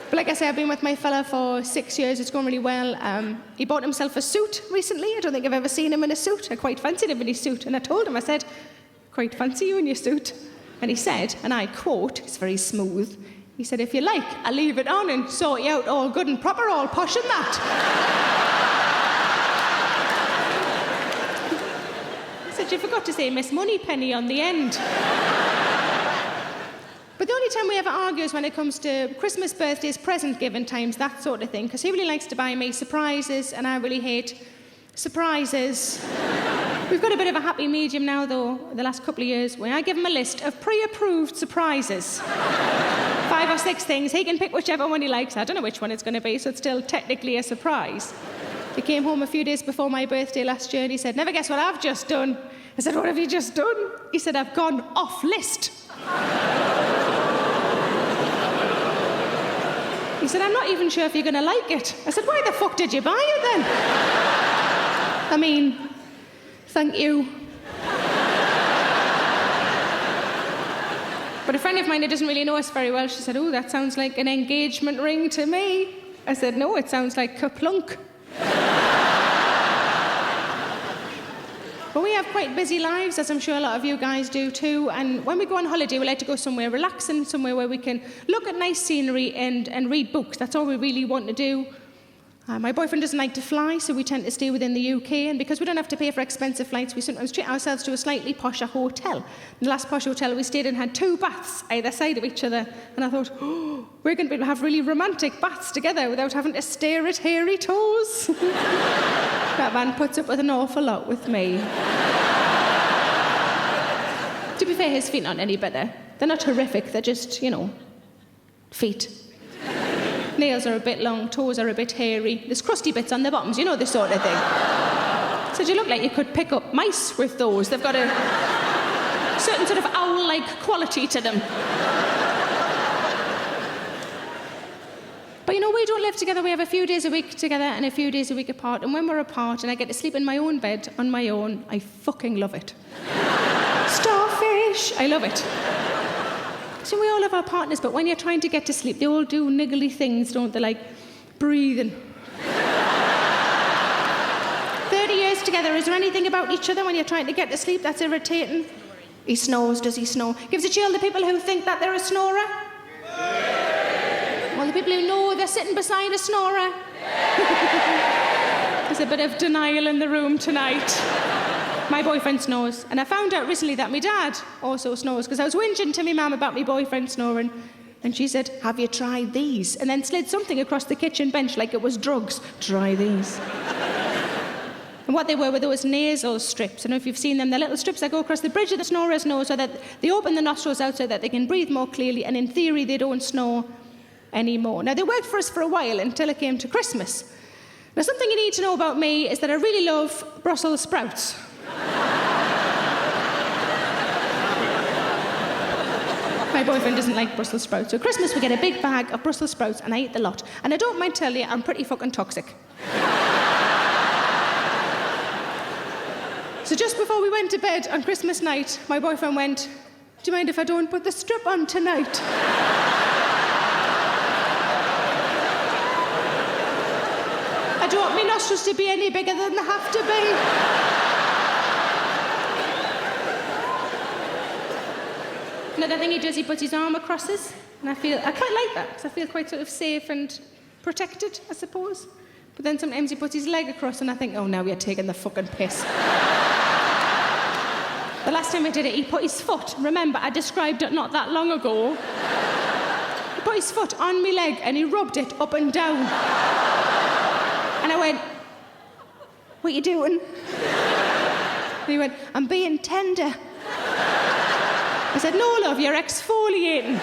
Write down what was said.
But like I say, I've been with my fella for 6 years. It's going really well. He bought himself a suit recently. I don't think I've ever seen him in a suit. I quite fancied him in his suit. And I told him, I said, quite fancy you in your suit. And he said, and I quote, it's very smooth, he said, if you like, I'll leave it on and sort you out all good and proper, all posh and that. I said, you forgot to say Miss Moneypenny on the end. But the only time we ever argue is when it comes to Christmas, birthdays, present giving times, that sort of thing, because he really likes to buy me surprises, and I really hate surprises. We've got a bit of a happy medium now, though, the last couple of years, where I give him a list of pre-approved surprises. 5 or 6 things. He can pick whichever one he likes. I don't know which one it's going to be, so it's still technically a surprise. He came home a few days before my birthday last year, and he said, never guess what I've just done. I said, what have you just done? He said, I've gone off list. He said, I'm not even sure if you're going to like it. I said, why the fuck did you buy it then? I mean, thank you. But a friend of mine that doesn't really know us very well, she said, oh, that sounds like an engagement ring to me. I said, no, it sounds like kaplunk. But we have quite busy lives, as I'm sure a lot of you guys do too. And when we go on holiday, we like to go somewhere relaxing, somewhere where we can look at nice scenery and read books. That's all we really want to do. My boyfriend doesn't like to fly, so we tend to stay within the UK. And because we don't have to pay for expensive flights, we sometimes treat ourselves to a slightly posher hotel. The last posh hotel we stayed in had 2 baths either side of each other. And I thought, oh, we're going to be able to have really romantic baths together without having to stare at hairy toes. That man puts up with an awful lot with me. To be fair, his feet aren't any better. They're not horrific, they're just, you know, feet. Nails are a bit long, toes are a bit hairy. There's crusty bits on the bottoms, you know, this sort of thing. So you look like you could pick up mice with those. They've got a certain sort of owl-like quality to them. But you know, we don't live together. We have a few days a week together and a few days a week apart. And when we're apart and I get to sleep in my own bed on my own, I fucking love it. Starfish! I love it. So we all have our partners, but when you're trying to get to sleep, they all do niggly things, don't they? Like breathing. 30 years together, is there anything about each other when you're trying to get to sleep that's irritating? He snores, does he snore? Gives a chill to people who think that they're a snorer? Well, the people who know they're sitting beside a snorer? There's a bit of denial in the room tonight. My boyfriend snores, and I found out recently that my dad also snores, because I was whinging to my mum about my boyfriend snoring, and she said, have you tried these? And then slid something across the kitchen bench like it was drugs. Try these. And what they were those nasal strips. I don't know if you've seen them. They're little strips that go across the bridge of the snorer's nose so that they open the nostrils out so that they can breathe more clearly, and in theory they don't snore anymore. Now, they worked for us for a while until it came to Christmas. Now, something you need to know about me is that I really love Brussels sprouts. My boyfriend doesn't like Brussels sprouts. So at Christmas we get a big bag of Brussels sprouts and I eat the lot. And I don't mind telling you, I'm pretty fucking toxic. So just before we went to bed on Christmas night, my boyfriend went, do you mind if I don't put the strip on tonight? I don't want my nostrils to be any bigger than they have to be. Another thing he does, he puts his arm across us, and I quite like that, because I feel quite sort of safe and protected, I suppose. But then sometimes he puts his leg across, and I think, oh, now you're taking the fucking piss. The last time I did it, he put his foot, remember, I described it not that long ago. He put his foot on my leg, and he rubbed it up and down. And I went, what are you doing? And he went, I'm being tender. I said, no, love, you're exfoliating.